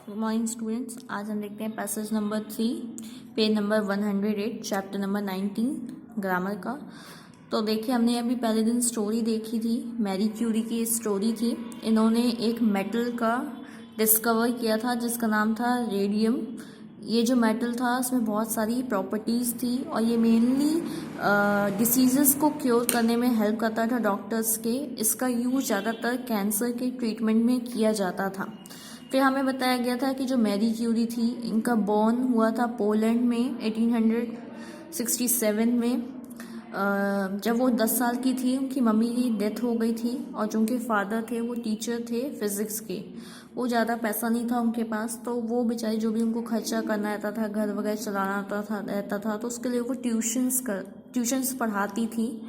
Good morning students. आज हम देखते हैं passage number 3 page number 108 chapter number 19 grammar का। तो देखिए, हमने अभी पहले दिन स्टोरी देखी थी, मैरी क्यूरी की स्टोरी थी। इन्होंने एक मेटल का डिस्कवर किया था जिसका नाम था रेडियम। ये जो मेटल था उसमें बहुत सारी प्रॉपर्टीज़ थी और ये मेनली डिसीज़ेस को क्योर करने में हेल्प करता था डॉक्टर्स के। इसका यूज ज़्यादातर कैंसर के ट्रीटमेंट में किया जाता था। फिर हमें बताया गया था कि जो मैरी क्यूरी थी, इनका बॉर्न हुआ था पोलैंड में 1867 में। जब वो 10 साल की थी उनकी मम्मी की डेथ हो गई थी और जो उनके फादर थे वो टीचर थे फिज़िक्स के। वो ज़्यादा पैसा नहीं था उनके पास, तो वो बेचारी जो भी उनको खर्चा करना रहता था, घर वगैरह चलाना रहता था, तो उसके लिए वो ट्यूशन्स पढ़ाती थी।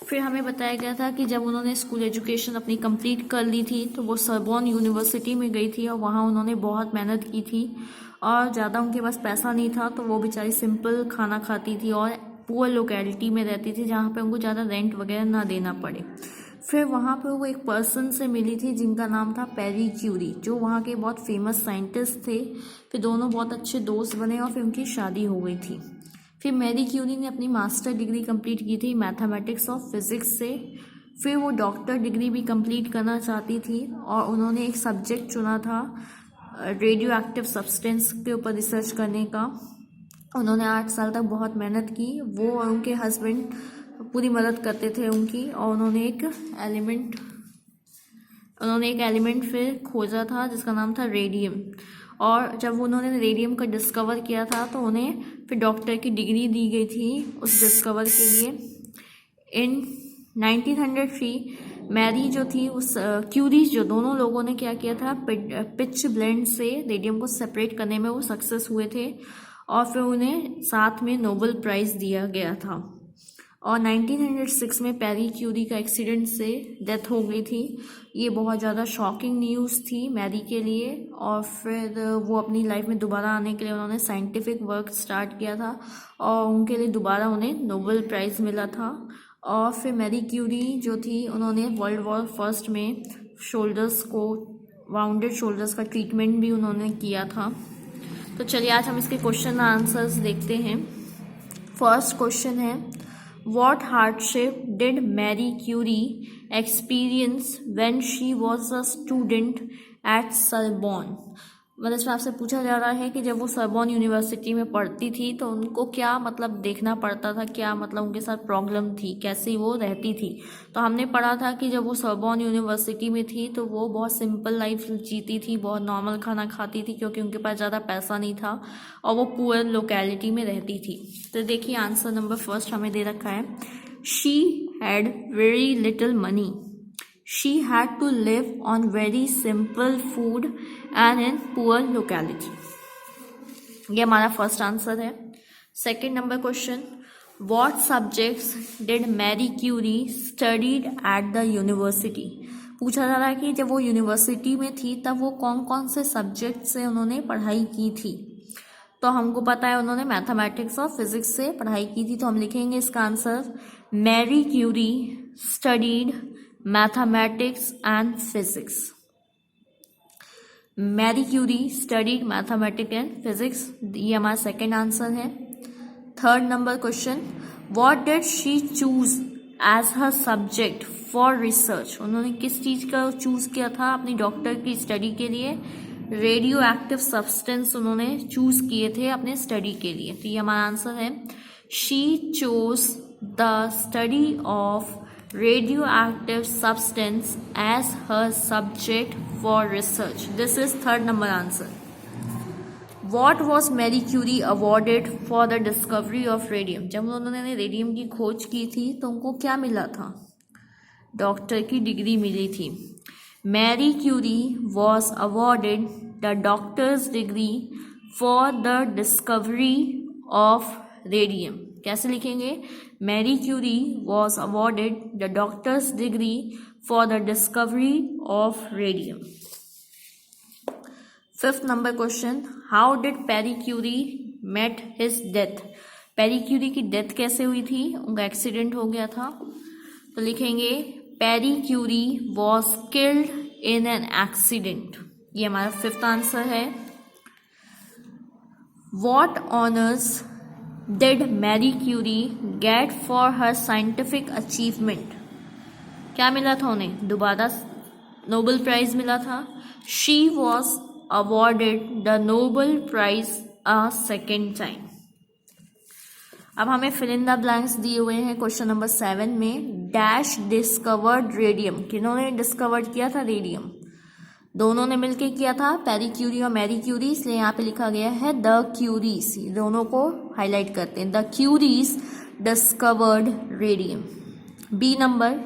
फिर हमें बताया गया था कि जब उन्होंने स्कूल एजुकेशन अपनी कंप्लीट कर ली थी तो वो सरबॉन यूनिवर्सिटी में गई थी और वहाँ उन्होंने बहुत मेहनत की थी और ज़्यादा उनके पास पैसा नहीं था, तो वो बेचारी सिंपल खाना खाती थी और पुअर लोकेलिटी में रहती थी जहाँ पे उनको ज़्यादा रेंट वगैरह ना देना पड़े। फिर वहाँ पे वो एक पर्सन से मिली थी जिनका नाम था पैरी क्यूरी, जो वहाँ के बहुत फेमस साइंटिस्ट थे। फिर दोनों बहुत अच्छे दोस्त बने और फिर उनकी शादी हो गई थी। फिर मैरी क्यूरी ने अपनी मास्टर डिग्री कंप्लीट की थी मैथमेटिक्स और फिज़िक्स से। फिर वो डॉक्टर डिग्री भी कंप्लीट करना चाहती थी और उन्होंने एक सब्जेक्ट चुना था रेडियो एक्टिव सब्सटेंस के ऊपर रिसर्च करने का। उन्होंने 8 साल तक बहुत मेहनत की। वो और उनके हस्बैंड पूरी मदद करते थे उनकी, और उन्होंने एक एलिमेंट फिर खोजा था जिसका नाम था रेडियम। और जब उन्होंने रेडियम का डिस्कवर किया था तो उन्हें फिर डॉक्टर की डिग्री दी गई थी उस डिस्कवर के लिए। इन 1903 मैरी जो थी उस क्यूरी, जो दोनों लोगों ने क्या किया था, पिच ब्लेंड से रेडियम को सेपरेट करने में वो सक्सेस हुए थे और फिर उन्हें साथ में नोबेल प्राइज़ दिया गया था। और 1906 में पैरी क्यूरी का एक्सीडेंट से डेथ हो गई थी। ये बहुत ज़्यादा शॉकिंग न्यूज़ थी मैरी के लिए। और फिर वो अपनी लाइफ में दोबारा आने के लिए उन्होंने साइंटिफिक वर्क स्टार्ट किया था और उनके लिए दोबारा उन्हें नोबेल प्राइज़ मिला था। और फिर मैरी क्यूरी जो थी, उन्होंने वर्ल्ड वॉर फर्स्ट में वाउंडेड शोल्डर्स का ट्रीटमेंट भी उन्होंने किया था। तो चलिए आज हम इसके क्वेश्चन आंसर्स देखते हैं। फर्स्ट क्वेश्चन है, What hardship did Marie Curie experience when she was a student at Sorbonne? मतलब इसमें आपसे पूछा जा रहा है कि जब वो सरबॉन यूनिवर्सिटी में पढ़ती थी तो उनको क्या मतलब देखना पड़ता था, क्या मतलब उनके साथ प्रॉब्लम थी, कैसी वो रहती थी। तो हमने पढ़ा था कि जब वो सरबॉन यूनिवर्सिटी में थी तो वो बहुत सिंपल लाइफ जीती थी, बहुत नॉर्मल खाना खाती थी क्योंकि उनके पास ज़्यादा पैसा नहीं था और वो पुअर लोकेलिटी में रहती थी। तो देखिए आंसर नंबर फर्स्ट हमें दे रखा है, she had very little money. She had to live on very simple food and in poor locality. ये हमारा फर्स्ट आंसर है। Second number question, What subjects did Marie Curie studied at the university? पूछा जा रहा है कि जब वो यूनिवर्सिटी में थी तब वो कौन कौन से सब्जेक्ट से उन्होंने पढ़ाई की थी। तो हमको पता है उन्होंने मैथमेटिक्स और फिजिक्स से पढ़ाई की थी, तो हम लिखेंगे इसका answer, Marie Curie studied mathematics and physics. Marie Curie studied mathematics and physics, ये हमारा सेकेंड आंसर है। Third number question, what did she choose as her subject for research? उन्होंने किस चीज़ का चूज किया था अपनी डॉक्टर की स्टडी के लिए? रेडियो एक्टिव सब्सटेंस उन्होंने चूज किए थे अपने स्टडी के लिए, तो ये हमारा आंसर है, she chose the study of radioactive substance as her subject for research. This is third number answer. What was Marie Curie awarded for the discovery of radium? जब उन्होंने रेडियम की खोज की थी तो उनको क्या मिला था? डॉक्टर की डिग्री मिली थी। Marie Curie was awarded the doctor's degree for the discovery of radium. कैसे लिखेंगे? Marie Curie was awarded the doctor's degree for the discovery of radium. Fifth number question, how did Pierre Curie met his death? Pierre Curie की death कैसे हुई थी? उनका accident हो गया था, तो लिखेंगे Pierre Curie was killed in an accident. ये हमारा 5th आंसर है। What honors did Marie Curie get for her scientific achievement? क्या मिला था उन्हें? दोबारा नोबेल प्राइज मिला था। She was awarded the Nobel Prize a second time. अब हमें फिल इन द ब्लैंक्स दिए हुए हैं क्वेश्चन नंबर 7 में। डैश डिस्कवर्ड रेडियम, किन्होंने डिस्कवर्ड किया था रेडियम? दोनों ने मिलकर किया था, पैरी क्यूरी और मैरी क्यूरी, इसलिए यहाँ पे लिखा गया है द क्यूरीज। दोनों को हाईलाइट करते हैं, the Curies discovered radium. B number,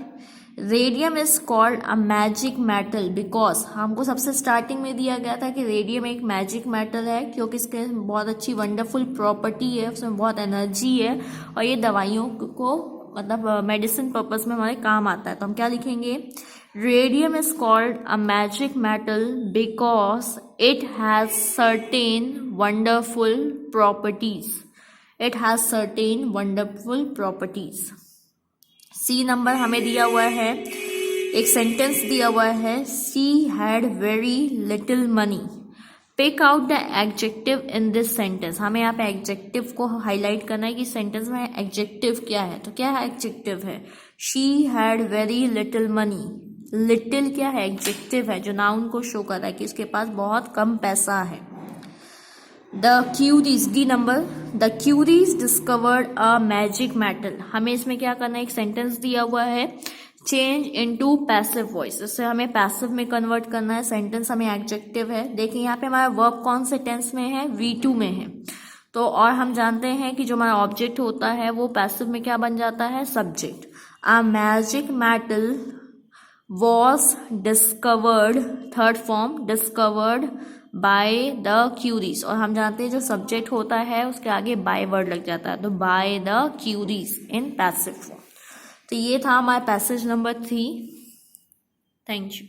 radium is called a magic metal because, हमको सबसे स्टार्टिंग में दिया गया था कि रेडियम एक मैजिक मेटल है क्योंकि इसके बहुत अच्छी वंडरफुल प्रॉपर्टी है, उसमें बहुत एनर्जी है और ये दवाइयों को मतलब मेडिसिन पर्पस में हमारे काम आता है। तो हम क्या लिखेंगे? Radium is called a magic metal because it has certain wonderful properties. It has certain wonderful properties. C number हमें दिया हुआ है, एक सेंटेंस दिया हुआ है, she had very little money. Pick out the adjective in this sentence. हमें यहाँ पे एडजेक्टिव को हाईलाइट करना है कि सेंटेंस में एडजेक्टिव क्या है। तो क्या है एडजेक्टिव है? She had very little money. Little क्या है? एडजेक्टिव है जो नाउन को शो कर रहा है कि उसके पास बहुत कम पैसा है। The Curies, D number, the Curies discovered a magic metal. हमें इसमें क्या करना है? एक सेंटेंस दिया हुआ है, चेंज इनटू पैसिव वॉइस, इससे हमें पैसिव में कन्वर्ट करना है। सेंटेंस हमें एडजेक्टिव है। देखिए यहाँ पे हमारा वर्ब कौन से टेंस में है? V2 में है। तो और हम जानते हैं कि जो हमारा ऑब्जेक्ट होता है वो पैसिव में क्या बन जाता है? Subject. A magic metal was discovered, third form, discovered by the Curies. और हम जानते हैं जो सब्जेक्ट होता है उसके आगे बाय वर्ड लग जाता है, तो by the Curies in passive form. तो ये था हमारा पैसेज नंबर 3। Thank you.